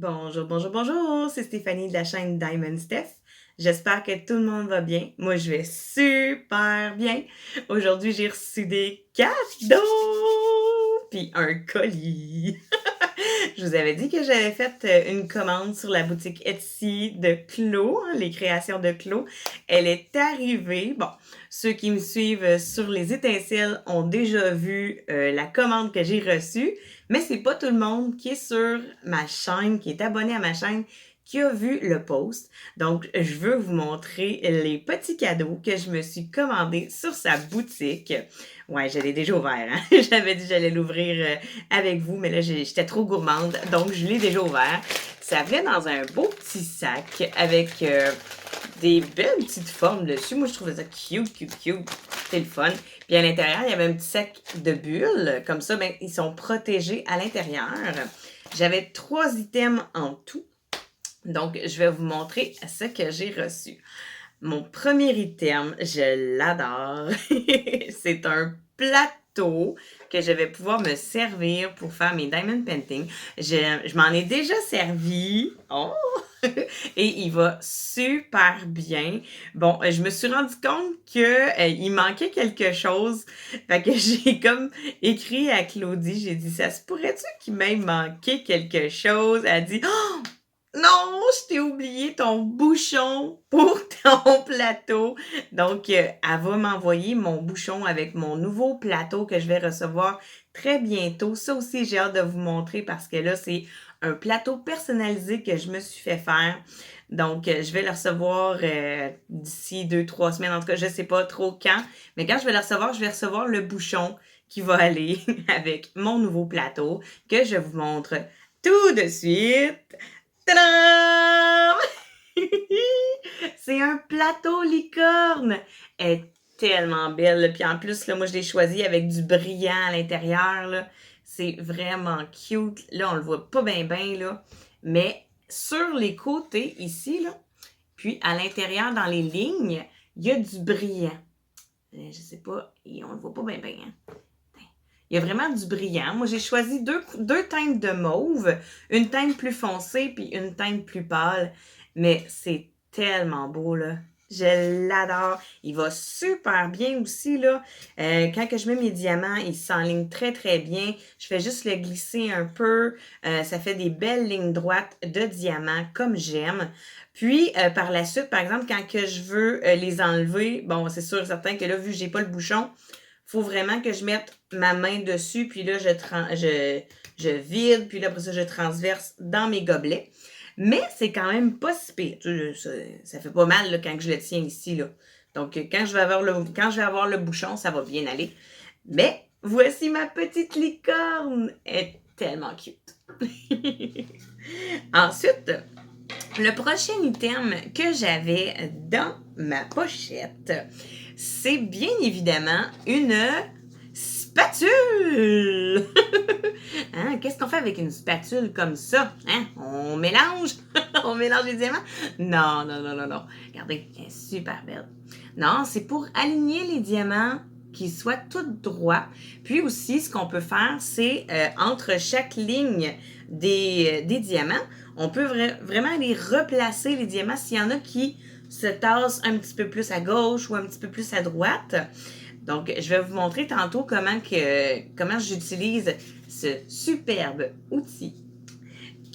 Bonjour, bonjour, bonjour, c'est Stéphanie de la chaîne Diamond Steph. J'espère que tout le monde va bien. Moi, je vais super bien. Aujourd'hui, j'ai reçu des cadeaux, puis un colis. Je vous avais dit que j'avais fait une commande sur la boutique Etsy de Clo, les créations de Clo. Elle est arrivée. Bon, ceux qui me suivent sur les étincelles ont déjà vu la commande que j'ai reçue, mais c'est pas tout le monde qui est sur ma chaîne, qui est abonné à ma chaîne, qui a vu le post. Donc, je veux vous montrer les petits cadeaux que je me suis commandés sur sa boutique. Ouais, je l'ai déjà ouvert, hein? J'avais dit que j'allais l'ouvrir avec vous, mais là, j'étais trop gourmande, donc je l'ai déjà ouvert. Ça venait dans un beau petit sac avec des belles petites formes dessus. Moi, je trouvais ça cute, cute, cute. C'est le fun. Puis à l'intérieur, il y avait un petit sac de bulles. Comme ça, ben, ils sont protégés à l'intérieur. J'avais 3 items en tout. Donc, je vais vous montrer ce que j'ai reçu. Mon premier item, je l'adore. C'est un plateau que je vais pouvoir me servir pour faire mes diamond painting. Je m'en ai déjà servi. Oh! Et il va super bien. Bon, je me suis rendu compte que il manquait quelque chose. Fait que j'ai comme écrit à Claudie, j'ai dit, ça se pourrait-tu qu'il m'ait manqué quelque chose? Elle a dit, oh! Non, je t'ai oublié ton bouchon pour ton plateau. Donc, elle va m'envoyer mon bouchon avec mon nouveau plateau que je vais recevoir très bientôt. Ça aussi, j'ai hâte de vous montrer parce que là, c'est un plateau personnalisé que je me suis fait faire. Donc, je vais le recevoir d'ici 2-3 semaines. En tout cas, je ne sais pas trop quand. Mais quand je vais le recevoir, je vais recevoir le bouchon qui va aller avec mon nouveau plateau que je vous montre tout de suite. Tadam! C'est un plateau licorne. Elle est tellement belle. Puis en plus, là, moi, je l'ai choisi avec du brillant à l'intérieur. Là. C'est vraiment cute. Là, on le voit pas bien, bien, là. Mais sur les côtés, ici, là, puis à l'intérieur, dans les lignes, il y a du brillant. Je sais pas, on le voit pas bien, bien, hein? Il y a vraiment du brillant. Moi, j'ai choisi deux teintes de mauve, une teinte plus foncée puis une teinte plus pâle. Mais c'est tellement beau, là. Je l'adore. Il va super bien aussi, là. Quand que je mets mes diamants, il s'enligne très, très bien. Je fais juste le glisser un peu. Ça fait des belles lignes droites de diamants, comme j'aime. Puis, par la suite, par exemple, quand que je veux les enlever, bon, c'est sûr et certain que là, vu que j'ai pas le bouchon, faut vraiment que je mette ma main dessus, puis là, je vide, puis là, après ça, je transverse dans mes gobelets. Mais c'est quand même pas si pire. Ça fait pas mal là, quand je le tiens ici. Là. Donc, quand je vais avoir le bouchon, ça va bien aller. Mais voici ma petite licorne. Elle est tellement cute. Ensuite, le prochain item que j'avais dans ma pochette, c'est bien évidemment une spatule. Hein? Qu'est-ce qu'on fait avec une spatule comme ça? Hein? On mélange? On mélange les diamants? Non, non, non, non, non. Regardez, elle est super belle. Non, c'est pour aligner les diamants qu'ils soient tout droits. Puis aussi, ce qu'on peut faire, c'est entre chaque ligne des diamants, on peut vraiment les replacer, les diamants, s'il y en a qui se tassent un petit peu plus à gauche ou un petit peu plus à droite. Donc, je vais vous montrer tantôt comment j'utilise ce superbe outil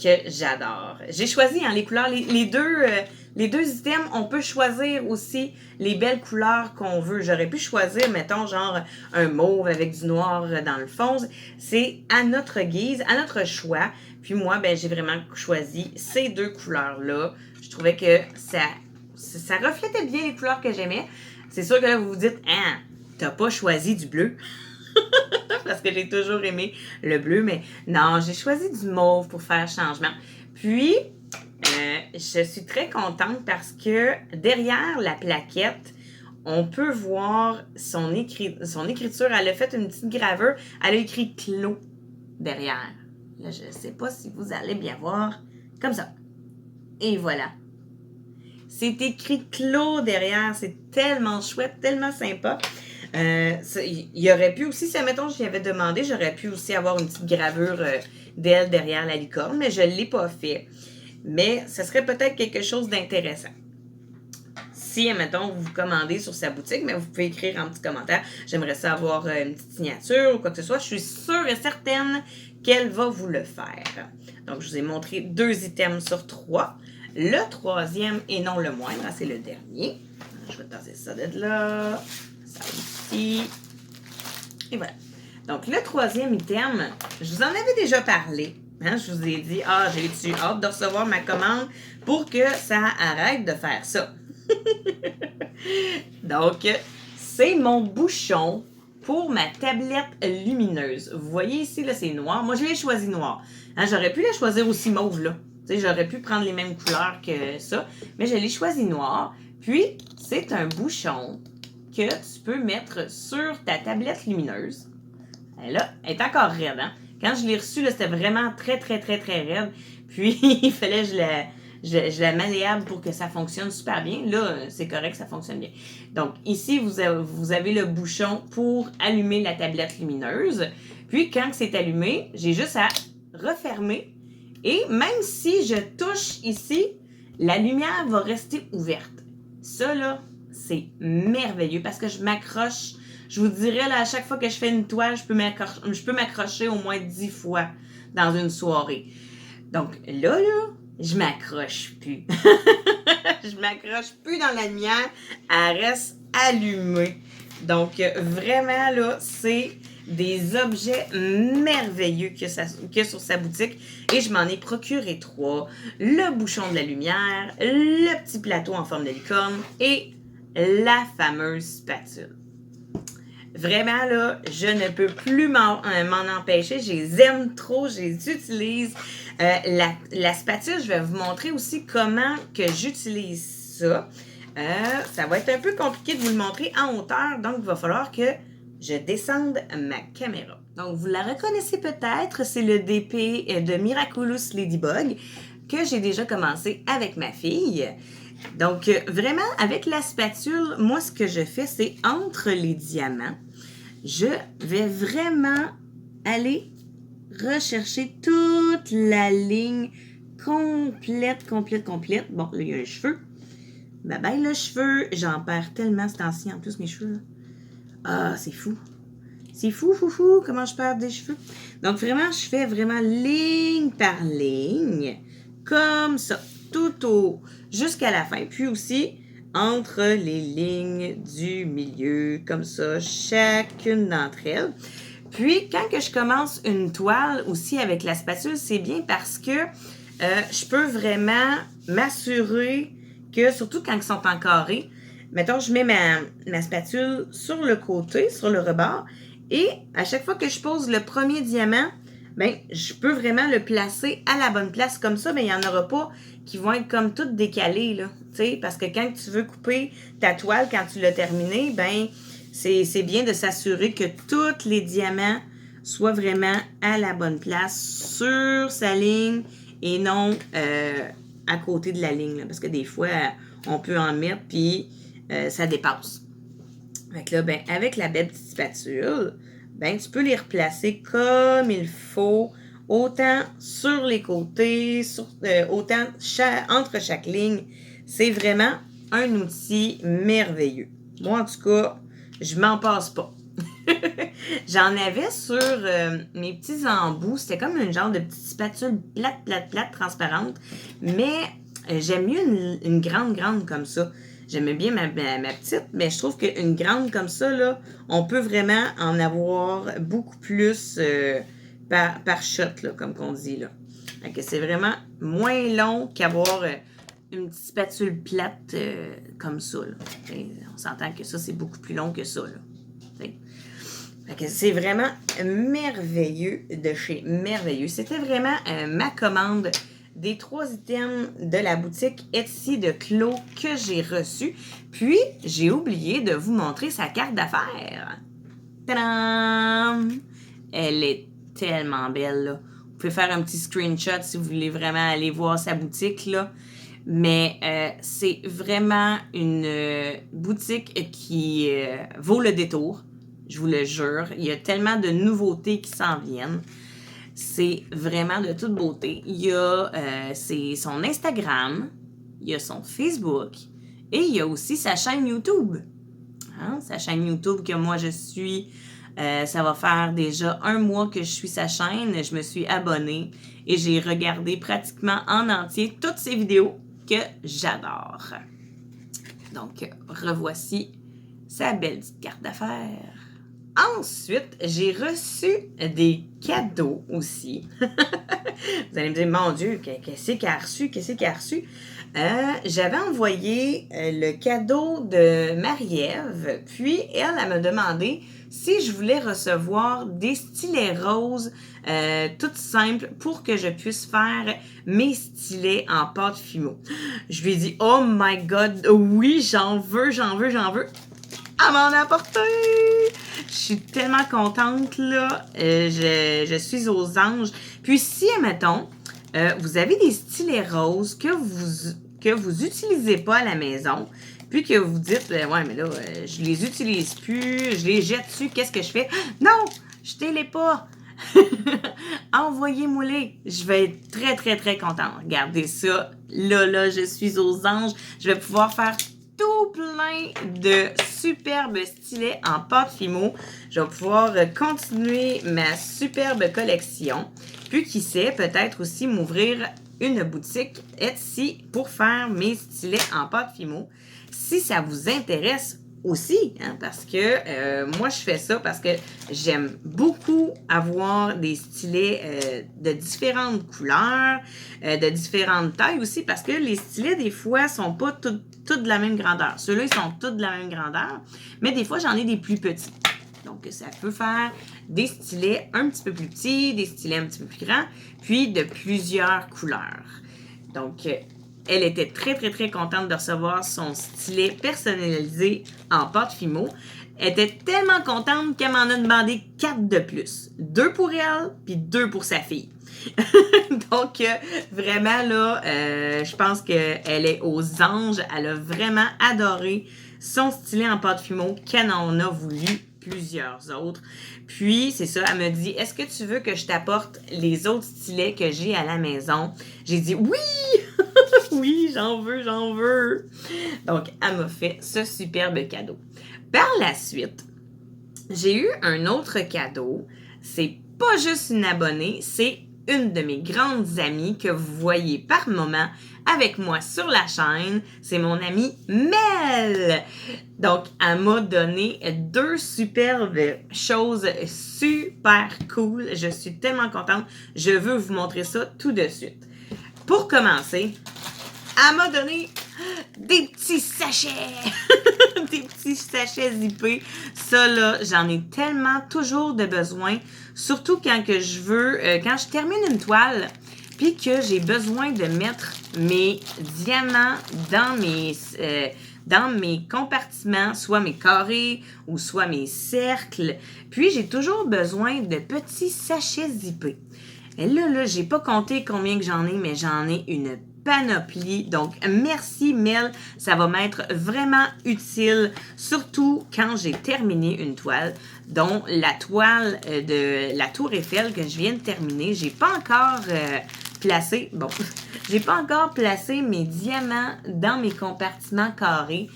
que j'adore. J'ai choisi les couleurs, les deux items, on peut choisir aussi les belles couleurs qu'on veut. J'aurais pu choisir, mettons, genre un mauve avec du noir dans le fond. C'est à notre guise, à notre choix. Puis moi, ben, j'ai vraiment choisi ces deux couleurs-là. Je trouvais que ça reflétait bien les couleurs que j'aimais. C'est sûr que là, vous vous dites, ah, t'as pas choisi du bleu. Parce que j'ai toujours aimé le bleu, mais non, j'ai choisi du mauve pour faire changement. Puis, je suis très contente parce que derrière la plaquette, on peut voir son écriture. Elle a fait une petite gravure. Elle a écrit Clo derrière. Là, je ne sais pas si vous allez bien voir. Comme ça. Et voilà. C'est écrit Clo derrière. C'est tellement chouette, tellement sympa. Il aurait pu aussi, si admettons j'y avais demandé, j'aurais pu aussi avoir une petite gravure d'elle derrière la licorne, mais je ne l'ai pas fait. Mais ce serait peut-être quelque chose d'intéressant. Si, admettons, vous commandez sur sa boutique, mais vous pouvez écrire en petit commentaire, j'aimerais ça avoir une petite signature ou quoi que ce soit. Je suis sûre et certaine qu'elle va vous le faire. Donc, je vous ai montré 2 items sur 3. Le 3e, et non le moindre, c'est le dernier. Je vais tasser ça de là. Ça ici. Et voilà. Donc, le 3e item, je vous en avais déjà parlé. Hein, je vous ai dit, j'ai hâte de recevoir ma commande pour que ça arrête de faire ça. Donc, c'est mon bouchon pour ma tablette lumineuse. Vous voyez ici, là, c'est noir. Moi, je l'ai choisi noir. Hein, j'aurais pu la choisir aussi mauve, là. J'aurais pu prendre les mêmes couleurs que ça, mais je l'ai choisi noir. Puis, c'est un bouchon que tu peux mettre sur ta tablette lumineuse. Elle est encore raide, hein? Quand je l'ai reçue, là, c'était vraiment très, très, très, très raide. Puis, il fallait que je la malléable pour que ça fonctionne super bien. Là, c'est correct, ça fonctionne bien. Donc, ici, vous avez le bouchon pour allumer la tablette lumineuse. Puis, quand c'est allumé, j'ai juste à refermer. Et même si je touche ici, la lumière va rester ouverte. Ça, là, c'est merveilleux parce que je m'accroche. Je vous dirais, là, à chaque fois que je fais une toile, je peux m'accrocher au moins 10 fois dans une soirée. Donc là, je m'accroche plus. Je m'accroche plus dans la lumière. Elle reste allumée. Donc, vraiment, là, c'est des objets merveilleux que sur sa boutique. Et je m'en ai procuré 3. Le bouchon de la lumière, le petit plateau en forme de licorne et la fameuse spatule. Vraiment, là, je ne peux plus m'en empêcher. Je les aime trop, je les utilise. La spatule, je vais vous montrer aussi comment que j'utilise ça. Ça va être un peu compliqué de vous le montrer en hauteur, donc il va falloir que je descende ma caméra. Donc, vous la reconnaissez peut-être, c'est le DP de Miraculous Ladybug que j'ai déjà commencé avec ma fille. Donc, vraiment, avec la spatule, moi, ce que je fais, c'est entre les diamants, je vais vraiment aller rechercher toute la ligne complète. Bon, là, il y a un cheveu. Bye bye, le cheveu. J'en perds tellement ce temps-ci, en plus, mes cheveux. Là. Ah, c'est fou. C'est fou, comment je perds des cheveux. Donc, vraiment, je fais vraiment ligne par ligne, comme ça, jusqu'à la fin. Puis aussi, entre les lignes du milieu, comme ça, chacune d'entre elles. Puis, quand que je commence une toile aussi avec la spatule, c'est bien parce que je peux vraiment m'assurer que, surtout quand ils sont en carré, mettons, je mets ma spatule sur le côté, sur le rebord, et à chaque fois que je pose le premier diamant, ben, je peux vraiment le placer à la bonne place. Comme ça, ben, il n'y en aura pas qui vont être comme toutes décalées, là. T'sais, parce que quand tu veux couper ta toile, quand tu l'as terminée, ben, c'est bien de s'assurer que tous les diamants soient vraiment à la bonne place sur sa ligne et non à côté de la ligne. Là, parce que des fois, on peut en mettre puis ça dépasse. Fait là, ben, avec la belle petite spatule, ben, tu peux les replacer comme il faut, autant sur les côtés, autant entre chaque ligne. C'est vraiment un outil merveilleux. Moi, en tout cas, je m'en passe pas. J'en avais sur mes petits embouts. C'était comme une genre de petite spatule plate, transparente. Mais j'aime mieux une grande comme ça. J'aimais bien ma petite, mais je trouve qu'une grande comme ça, là, on peut vraiment en avoir beaucoup plus par shot, là, comme qu'on dit. Là. Fait que c'est vraiment moins long qu'avoir une petite spatule plate comme ça. Là. On s'entend que ça, c'est beaucoup plus long que ça. Là. Fait que c'est vraiment merveilleux de chez Merveilleux. C'était vraiment ma commande des 3 items de la boutique Etsy de Clos que j'ai reçu. Puis, j'ai oublié de vous montrer sa carte d'affaires. Tadam! Elle est tellement belle, là. Vous pouvez faire un petit screenshot si vous voulez vraiment aller voir sa boutique, là. Mais c'est vraiment une boutique qui vaut le détour, je vous le jure. Il y a tellement de nouveautés qui s'en viennent. C'est vraiment de toute beauté. Il y a son Instagram, il y a son Facebook et il y a aussi sa chaîne YouTube. Hein? Sa chaîne YouTube que moi je suis, ça va faire déjà 1 mois que je suis sa chaîne. Je me suis abonnée et j'ai regardé pratiquement en entier toutes ses vidéos que j'adore. Donc, revoici sa belle petite carte d'affaires. Ensuite, j'ai reçu des cadeaux aussi. Vous allez me dire, mon Dieu, qu'est-ce qu'elle a reçu? Qu'est-ce qu'elle a reçu? J'avais envoyé le cadeau de Marie-Ève, puis elle m'a demandé si je voulais recevoir des stylets roses toutes simples pour que je puisse faire mes stylets en pâte Fimo. Je lui ai dit, oh my God, oui, j'en veux. Elle m'en a apporté! Je suis tellement contente, là. Je suis aux anges. Puis si, admettons, vous avez des stylets roses que vous utilisez pas à la maison, puis que vous dites, ouais, mais là, je les utilise plus, je les jette dessus, qu'est-ce que je fais? Non! Jetez-les pas! Envoyez-moi-les. Je vais être très, très, très contente. Regardez ça. Là, je suis aux anges. Je vais pouvoir faire tout plein de superbes stylets en pâte Fimo. Je vais pouvoir continuer ma superbe collection. Puis, qui sait, peut-être aussi m'ouvrir une boutique Etsy pour faire mes stylets en pâte Fimo. Si ça vous intéresse aussi, hein, parce que moi, je fais ça parce que j'aime beaucoup avoir des stylets de différentes couleurs, de différentes tailles aussi, parce que les stylets, des fois, sont pas toutes de la même grandeur. Ceux-là, ils sont tous de la même grandeur, mais des fois, j'en ai des plus petits. Donc, ça peut faire des stylets un petit peu plus petits, des stylets un petit peu plus grands, puis de plusieurs couleurs. Donc, elle était très, très, très contente de recevoir son stylet personnalisé en pâte Fimo. Elle était tellement contente qu'elle m'en a demandé 4 de plus. 2 pour elle, puis 2 pour sa fille. Donc, vraiment, là, je pense qu'elle est aux anges. Elle a vraiment adoré son stylet en pâte Fimo, qu'elle en a voulu plusieurs autres. Puis, c'est ça, elle me dit, est-ce que tu veux que je t'apporte les autres stylets que j'ai à la maison? J'ai dit, oui! Oui, j'en veux. Donc, elle m'a fait ce superbe cadeau. Par la suite, j'ai eu un autre cadeau. C'est pas juste une abonnée, c'est une de mes grandes amies que vous voyez par moment avec moi sur la chaîne. C'est mon amie Mel. Donc, elle m'a donné 2 superbes choses super cool. Je suis tellement contente. Je veux vous montrer ça tout de suite. Pour commencer, elle m'a donné des petits sachets. Des petits sachets zippés. Ça, là, j'en ai tellement toujours de besoin. Surtout quand que je veux, quand je termine une toile, puis que j'ai besoin de mettre mes diamants dans mes compartiments, soit mes carrés ou soit mes cercles. Puis, j'ai toujours besoin de petits sachets zippés. Et là, j'ai pas compté combien que j'en ai, mais j'en ai une panoplie. Donc, merci Mel, ça va m'être vraiment utile, surtout quand j'ai terminé une toile, dont la toile de la Tour Eiffel que je viens de terminer. J'ai pas encore j'ai pas encore placé mes diamants dans mes compartiments carrés.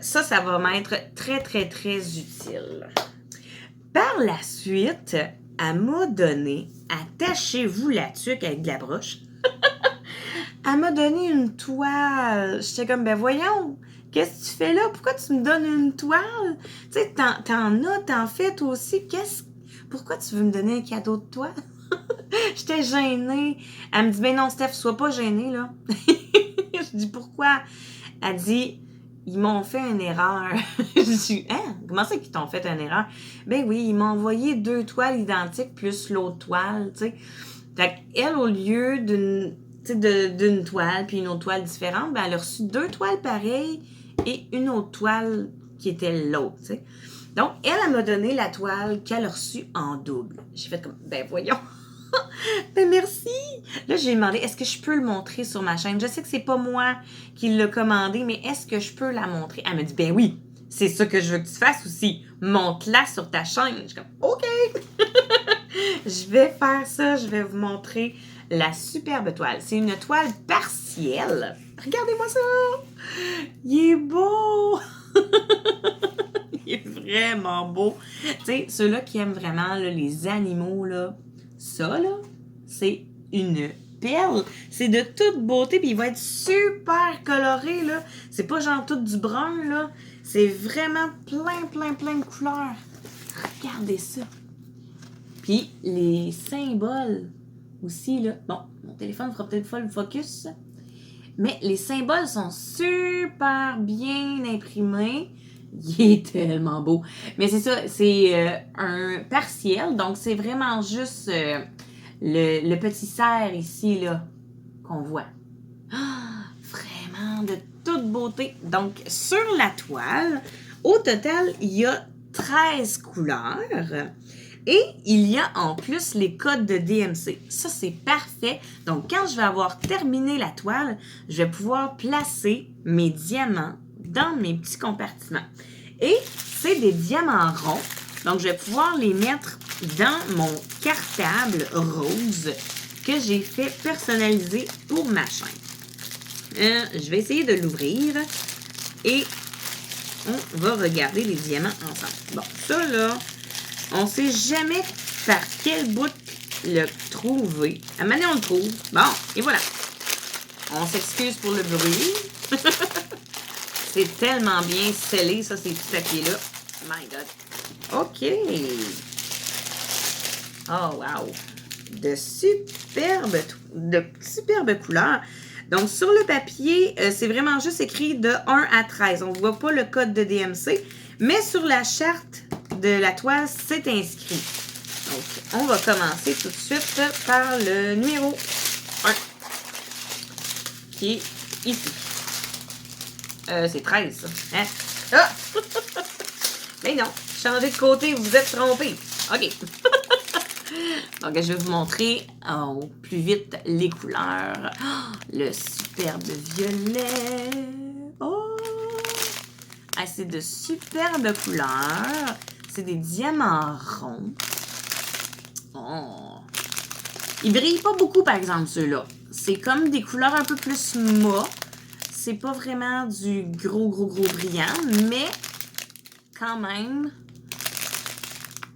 Ça va m'être très, très, très utile. Par la suite, elle m'a donné, attachez-vous la tuque avec de la broche. Elle m'a donné une toile. J'étais comme, ben voyons, qu'est-ce que tu fais là? Pourquoi tu me donnes une toile? Tu sais, t'en fais toi aussi. Pourquoi tu veux me donner un cadeau de toile? J'étais gênée. Elle me dit, ben non, Steph, sois pas gênée, là. Je dis, pourquoi? Elle dit, ils m'ont fait une erreur. Je dis, hein? Comment ça qu'ils t'ont fait une erreur? Ben oui, ils m'ont envoyé 2 toiles identiques plus l'autre toile, tu sais. Fait qu'elle, au lieu d'une toile puis une autre toile différente, ben elle a reçu 2 toiles pareilles et une autre toile qui était l'autre, tu sais. Donc, elle m'a donné la toile qu'elle a reçue en double. J'ai fait comme, ben voyons. Ben merci! Là, j'ai demandé, est-ce que je peux le montrer sur ma chaîne? Je sais que c'est pas moi qui l'ai commandé, mais est-ce que je peux la montrer? Elle m'a dit, ben oui, c'est ça que je veux que tu fasses aussi. Montre-la sur ta chaîne. Je suis comme, OK! Je vais faire ça, je vais vous montrer la superbe toile. C'est une toile partielle. Regardez-moi ça! Il est beau! Il est vraiment beau. Tu sais, ceux-là qui aiment vraiment là, les animaux, là, ça, là, c'est une perle. C'est de toute beauté, puis il va être super coloré, là. C'est pas genre tout du brun, là. C'est vraiment plein de couleurs. Regardez ça. Puis les symboles aussi, là. Bon, mon téléphone fera peut-être pas le focus, mais les symboles sont super bien imprimés. Il est tellement beau. Mais c'est ça, c'est un partiel, donc c'est vraiment juste le petit cerf ici, là, qu'on voit. Ah, vraiment de toute beauté. Donc, sur la toile, au total, il y a 13 couleurs. Et il y a en plus les codes de DMC. Ça, c'est parfait. Donc, quand je vais avoir terminé la toile, je vais pouvoir placer mes diamants dans mes petits compartiments. Et c'est des diamants ronds. Donc, je vais pouvoir les mettre dans mon cartable rose que j'ai fait personnaliser pour ma chaîne. Je vais essayer de l'ouvrir et on va regarder les diamants ensemble. Bon, ça là, on sait jamais par quel bout le trouver. À un moment donné, on le trouve. Bon, et voilà. On s'excuse pour le bruit. C'est tellement bien scellé, ça, ces petits papiers-là. My God. OK. Oh, wow. De superbes couleurs. Donc, sur le papier, c'est vraiment juste écrit de 1 à 13. On ne voit pas le code de DMC, mais sur la charte de la toile, c'est inscrit. Donc, on va commencer tout de suite par le numéro 1, qui est ici. C'est 13, ça. Hein? Ah! Mais non, changez de côté, vous êtes trompés. OK. Donc, je vais vous montrer au plus vite les couleurs. Oh, le superbe violet. Oh! Ah, c'est de superbes couleurs. C'est des diamants ronds. Oh! Ils brillent pas beaucoup, par exemple, ceux-là. C'est comme des couleurs un peu plus mat. C'est pas vraiment du gros brillant, mais quand même,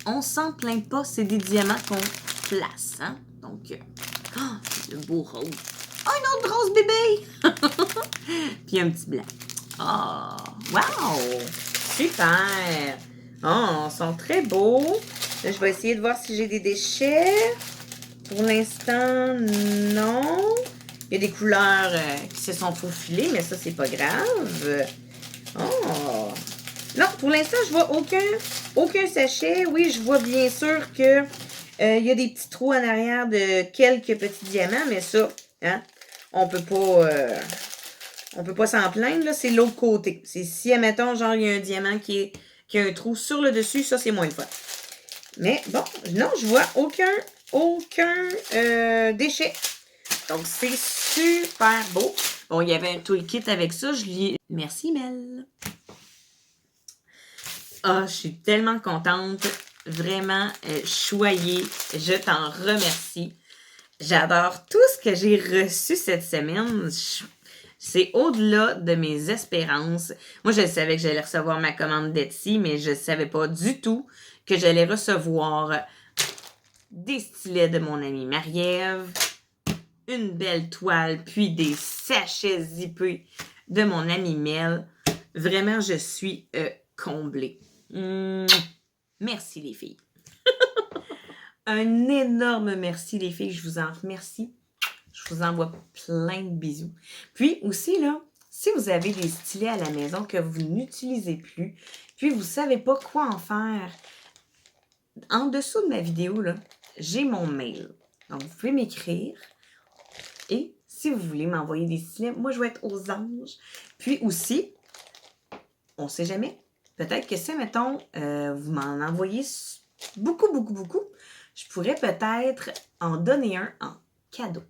on s'en plaint pas. C'est des diamants qu'on place, hein? Donc, le beau rose. Oh, un autre rose bébé! Puis un petit blanc. Oh, wow! Super! Oh, ils sont très beaux. Là, je vais essayer de voir si j'ai des déchets. Pour l'instant, non. Il y a des couleurs qui se sont faufilées, mais ça, c'est pas grave. Oh! Non, pour l'instant, je vois aucun sachet. Oui, je vois bien sûr que il y a des petits trous en arrière de quelques petits diamants, mais ça, hein, on peut pas s'en plaindre, là, c'est l'autre côté. C'est si, admettons, genre, il y a un diamant qui a un trou sur le dessus, ça, c'est moins le fun. Mais bon, non, je vois aucun déchet. Donc, c'est super beau. Bon, il y avait un toolkit avec ça. Merci, Mel. Ah, je suis tellement contente. Vraiment choyée. Je t'en remercie. J'adore tout ce que j'ai reçu cette semaine. C'est au-delà de mes espérances. Moi, je savais que j'allais recevoir ma commande d'Etsy, mais je ne savais pas du tout que j'allais recevoir des stylets de mon amie Marie-Ève, une belle toile, puis des sachets zippés de mon amie Mel. Vraiment, je suis comblée. Merci les filles. Un énorme merci les filles, je vous en remercie. Je vous envoie plein de bisous. Puis aussi, là, si vous avez des stylets à la maison que vous n'utilisez plus, puis vous ne savez pas quoi en faire, en dessous de ma vidéo, là, j'ai mon mail. Donc, vous pouvez m'écrire. Et si vous voulez m'envoyer des stylets, moi, je vais être aux anges. Puis aussi, on ne sait jamais. Peut-être que si, mettons, vous m'en envoyez beaucoup, je pourrais peut-être en donner un en cadeau.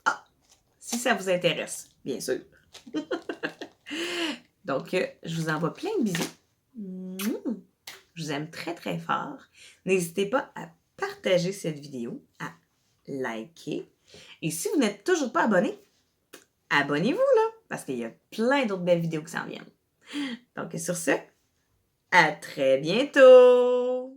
Ah, si ça vous intéresse, bien sûr. Donc, je vous envoie plein de bisous. Je vous aime très, très fort. N'hésitez pas à partager cette vidéo, à liker. Et si vous n'êtes toujours pas abonné, abonnez-vous là, parce qu'il y a plein d'autres belles vidéos qui s'en viennent. Donc, sur ce, à très bientôt!